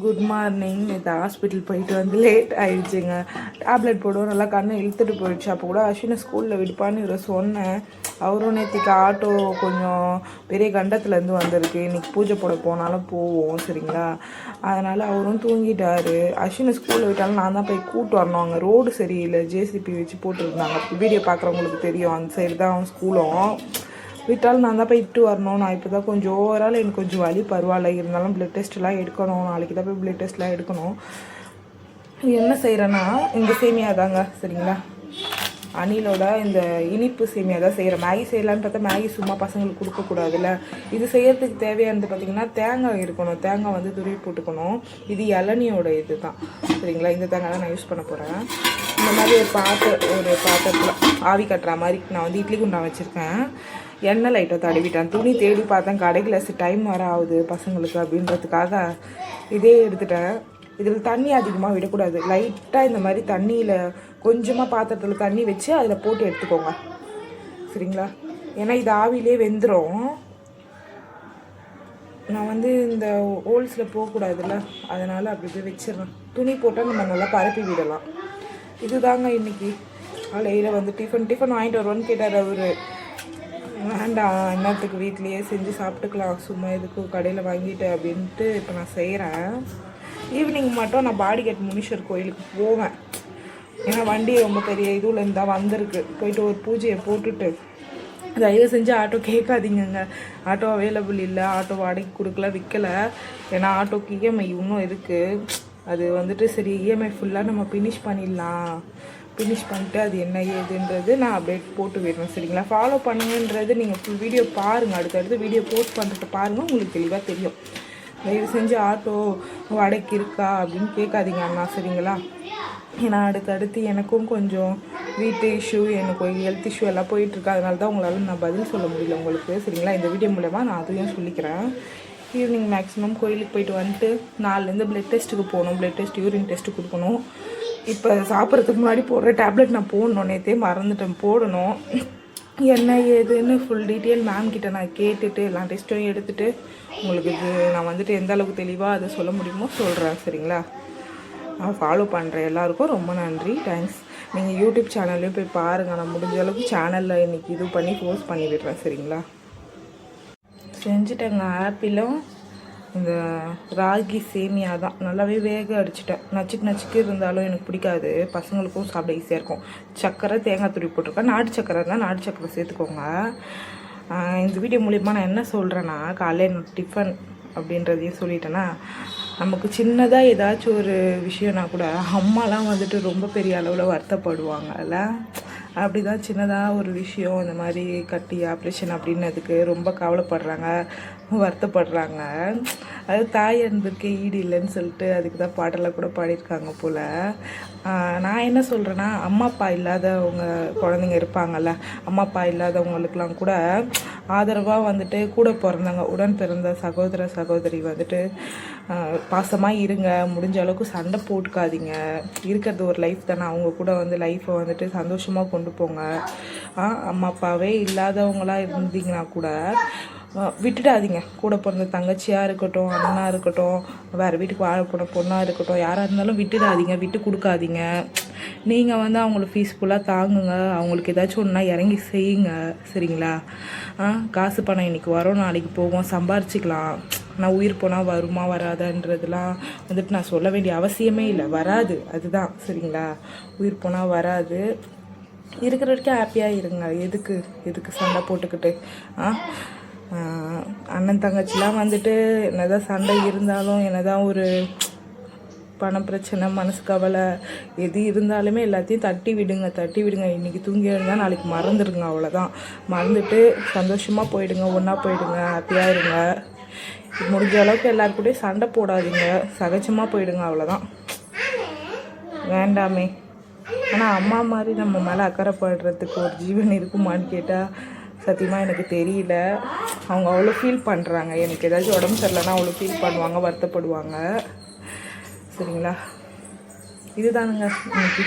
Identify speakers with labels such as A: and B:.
A: Good morning. நேற்று hospital போயிட்டு வந்து லேட் ஆகிடுச்சிங்க. டேப்லெட் போடுவோம், நல்லா கண்ணை இழுத்துட்டு போயிடுச்சு. அப்போ கூட அஸ்வினை ஸ்கூலில் விடுப்பான்னு இவரை சொன்னேன். அவரும் நேற்றுக்கு ஆட்டோ கொஞ்சம் பெரிய கண்டத்துலேருந்து வந்திருக்கு, இன்றைக்கி பூஜை போட போனாலும் போவோம் சரிங்களா. அதனால் அவரும் தூங்கிட்டார். அஸ்வினை ஸ்கூலில் விட்டாலும் நான் தான் போய் கூப்பிட்டு வரணும். அங்கே ரோடு சரியில்லை, ஜேசிபி வச்சு போட்டுருந்தாங்க. வீடியோ பார்க்குறவங்களுக்கு தெரியும், அந்த சைடு தான் அவன் ஸ்கூலும். விட்டாலும் நான் தான் போய் இட்டு வரணும். நான் இப்போ தான் கொஞ்சம் ஓவரால் எனக்கு கொஞ்சம் வலி பரவாயில்ல, இருந்தாலும் ப்ளட் டெஸ்ட்லாம் எடுக்கணும். நாளைக்கு தான் போய் ப்ளட் டெஸ்ட்லாம் எடுக்கணும். என்ன செய்கிறேன்னா இந்த சேமியா தாங்க சரிங்களா, அணிலோட இந்த இனிப்பு சேமியா தான் செய்கிறேன். மேகி செய்யலான்னு பார்த்தா மேகி சும்மா பசங்களுக்கு கொடுக்கக்கூடாதுல்ல. இது செய்கிறதுக்கு தேவையானது பார்த்திங்கன்னா தேங்காய் இருக்கணும். தேங்காய் வந்து துருவி போட்டுக்கணும். இது இளநியோட இது தான் சரிங்களா. இந்த தேங்காய் தான் நான் யூஸ் பண்ண போகிறேன். இந்த மாதிரி ஒரு பாத்திரத்தில் ஆவி கட்டுற மாதிரி நான் வந்து இட்லி குண்டா வச்சுருக்கேன். எண்ணெய் லைட்டாக தடவிட்டேன். துணி தேடி பார்த்தேன், கடையில் டைம் வர ஆகுது பசங்களுக்கு அப்படின்றதுக்காக இதே எடுத்துட்டேன். இதில் தண்ணி அதிகமாக விடக்கூடாது. லைட்டாக இந்த மாதிரி தண்ணியில் கொஞ்சமாக பாத்திரத்தில் தண்ணி வச்சு அதில் போட்டு எடுத்துக்கோங்க சரிங்களா. ஏன்னா இது ஆவிலே வெந்துடும். நான் வந்து இந்த ஹோல்ஸில் போகக்கூடாதுல்ல, அதனால் அப்படி போய் வச்சிடறேன். துணி போட்டால் நம்ம நல்லா பரப்பி விடலாம். இதுதாங்க இன்றைக்கி காலையில் வந்து டிஃபன் வாங்கிட்டு வருவான்னு கேட்டார் அவர். வேண்டாம், என்னத்துக்கு வீட்லேயே செஞ்சு சாப்பிட்டுக்கலாம், சும்மா எதுக்கு கடையில் வாங்கிட்டு அப்படின்ட்டு இப்போ நான் செய்கிறேன். ஈவினிங் மட்டும் நான் பாடிகேட் முனீஸ்வர் கோயிலுக்கு போவேன். ஏன்னா வண்டி ரொம்ப பெரிய இதுவில் இருந்தால் வந்திருக்கு. போயிட்டு ஒரு பூஜையை போட்டுட்டு தயவு செஞ்சு ஆட்டோ கேட்காதீங்கங்க. ஆட்டோ அவைலபிள் இல்லை, ஆட்டோ வாடகைக்கு கொடுக்கல, விற்கலை. ஏன்னா ஆட்டோக்கு இஎம்ஐ இன்னும் இருக்குது. அது வந்துட்டு சரி இஎம்ஐ ஃபுல்லாக நம்ம ஃபினிஷ் பண்ணிவிட்டு அது என்ன ஏதுன்றது நான் அப்டேட் போட்டு விடுறேன் சரிங்களா. ஃபாலோ பண்ணுங்கன்றது நீங்கள் ஃபுல் வீடியோ பாருங்கள். அடுத்தடுத்து வீடியோ போஸ்ட் பண்ணுறத பாருங்கள், உங்களுக்கு தெளிவாக தெரியும். தயவு செஞ்சு ஆட்டோ வாடகைக்கு இருக்கா அப்படின்னு கேட்காதீங்க அண்ணா சரிங்களா. ஏன்னா அடுத்தடுத்து எனக்கும் கொஞ்சம் வீட்டு இஷ்யூ, எனக்கு ஹெல்த் இஷ்யூ எல்லாம் போயிட்டுருக்கு. அதனால தான் உங்களால் நான் பதில் சொல்ல முடியல உங்களுக்கு சரிங்களா. இந்த வீடியோ மூலமா நான் அதையும் சொல்லிக்கிறேன். ஈவினிங் மேக்ஸிமம் கோயிலுக்கு போயிட்டு வந்துட்டு நாலுலேருந்து ப்ளட் டெஸ்ட்டுக்கு போகணும். ப்ளட் டெஸ்ட், யூரின் டெஸ்ட்டு கொடுக்கணும். இப்போ சாப்பிட்றதுக்கு முன்னாடி போடுற டேப்லெட் நான் போடணும், நேற்றே மறந்துட்டேன் போடணும். என்ன ஏதுன்னு ஃபுல் டீட்டெயில் மேம் கிட்ட நான் கேட்டுட்டு எல்லா டெஸ்ட்டும் எடுத்துகிட்டு உங்களுக்கு இது நான் வந்துட்டு எந்த அளவுக்கு தெளிவாக அதை சொல்ல முடியுமோ சொல்கிறேன் சரிங்களா. நான் ஃபாலோ பண்ணுறேன். எல்லாருக்கும் ரொம்ப நன்றி, தேங்க்ஸ். நீங்கள் யூடியூப் சேனல்லையும் போய் பாருங்கள். நான் முடிஞ்ச அளவுக்கு சேனலில் இன்றைக்கி இது பண்ணி போஸ்ட் பண்ணி விடுறேன் சரிங்களா. செஞ்சுட்டேங்க. ஆப்பிளும் இந்த ராகி சேமியா தான் நல்லாவே வேக அடிச்சிட்டேன். நச்சுக்கு இருந்தாலும் எனக்கு பிடிக்காது, பசங்களுக்கும் சாப்பிட ஈஸியாக இருக்கும். சர்க்கரை, தேங்காய் துருவி போட்டிருக்கேன். நாட்டு சர்க்கரை இருந்தால் நாட்டு சர்க்கரை சேர்த்துக்கோங்க. இந்த வீடியோ மூலிமா நான் என்ன சொல்கிறேன்னா, காலையில் டிஃபன் அப்படின்றதையும் சொல்லிட்டேன்னா, நமக்கு சின்னதாக ஏதாச்சும் ஒரு விஷயம்னா கூட அம்மாலாம் வந்துட்டு ரொம்ப பெரிய அளவில் வருத்தப்படுவாங்கல்ல. அப்படி தான் சின்னதாக ஒரு விஷயம் இந்த மாதிரி கட்டி ஆப்ரேஷன் அப்படின்னதுக்கு ரொம்ப கவலைப்படுறாங்க, வருத்தப்படுறாங்க. அது தாய் அன்புக்கே ஈடு இல்லைன்னு சொல்லிட்டு அதுக்கு தான் பாட்டெல்லாம் கூட பாடியிருக்காங்க போல். நான் என்ன சொல்கிறேன்னா, அம்மா அப்பா இல்லாதவங்க குழந்தைங்க இருப்பாங்கள்ல, அம்மா அப்பா இல்லாதவங்களுக்கெலாம் கூட ஆதரவாக வந்துட்டு கூட பிறந்தாங்க உடன் பிறந்த சகோதரி வந்துட்டு பாசமாக இருங்க. முடிஞ்ச அளவுக்கு சண்டை போட்டுக்காதீங்க. இருக்கிறது ஒரு லைஃப் தானே, அவங்க கூட வந்து லைஃப்பை வந்துட்டு சந்தோஷமாக கொண்டு போங்க. அம்மா அப்பாவே இல்லாதவங்களாக இருந்தீங்கன்னா கூட விட்டுடாதீங்க. கூட பிறந்த தங்கச்சியாக இருக்கட்டும், அண்ணனாக இருக்கட்டும், வேறு வீட்டுக்கு வாழ போன பொண்ணாக இருக்கட்டும், யாராக இருந்தாலும் விட்டுடாதீங்க, விட்டு கொடுக்காதீங்க. நீங்கள் வந்து அவங்கள பீஸ்ஃபுல்லாக தாங்குங்க. அவங்களுக்கு ஏதாச்சும் ஒன்றா இறங்கி செய்யுங்க சரிங்களா. காசு பணம் இன்றைக்கி வரும், நாளைக்கு போவோம், சம்பாரிச்சிக்கலாம். நான் உயிர் போனால் வருமா வராதான்றதுலாம் வந்துட்டு நான் சொல்ல வேண்டிய அவசியமே இல்லை, வராது, அதுதான் சரிங்களா. உயிர் போனால் வராது. இருக்கிற வரைக்கும் ஹாப்பியாக இருங்க. எதுக்கு சண்டை போட்டுக்கிட்டு. அண்ணன் தங்கச்சிலாம் வந்துட்டு என்னதான் சண்டை இருந்தாலும், என்னதான் ஒரு பண பிரச்சனை, மனசு கவலை எது இருந்தாலுமே எல்லாத்தையும் தட்டி விடுங்க. இன்றைக்கி தூங்கி இருந்தால் நாளைக்கு மறந்துடுங்க, அவ்வளோதான். மறந்துட்டு சந்தோஷமாக போயிடுங்க, ஒன்றா போயிடுங்க, ஹாப்பியாக இருங்க. முடிஞ்ச அளவுக்கு எல்லாருக்கூடயும் சண்டை போடாதீங்க, சகஜமாக போயிடுங்க, அவ்வளோதான். வேண்டாமே. ஆனால் அம்மா மாதிரி நம்ம மேலே அக்கறைப்படுறதுக்கு ஒரு ஜீவன் இருக்குமான்னு கேட்டால் சத்தியமாக எனக்கு தெரியல. அவங்க அவ்வளோ ஃபீல் பண்ணுறாங்க. எனக்கு ஏதாச்சும் உடம்பு சரியில்லைன்னா அவ்வளோ ஃபீல் பண்ணுவாங்க, வருத்தப்படுவாங்க சரிங்களா. இதுதானுங்க இன்னைக்கு.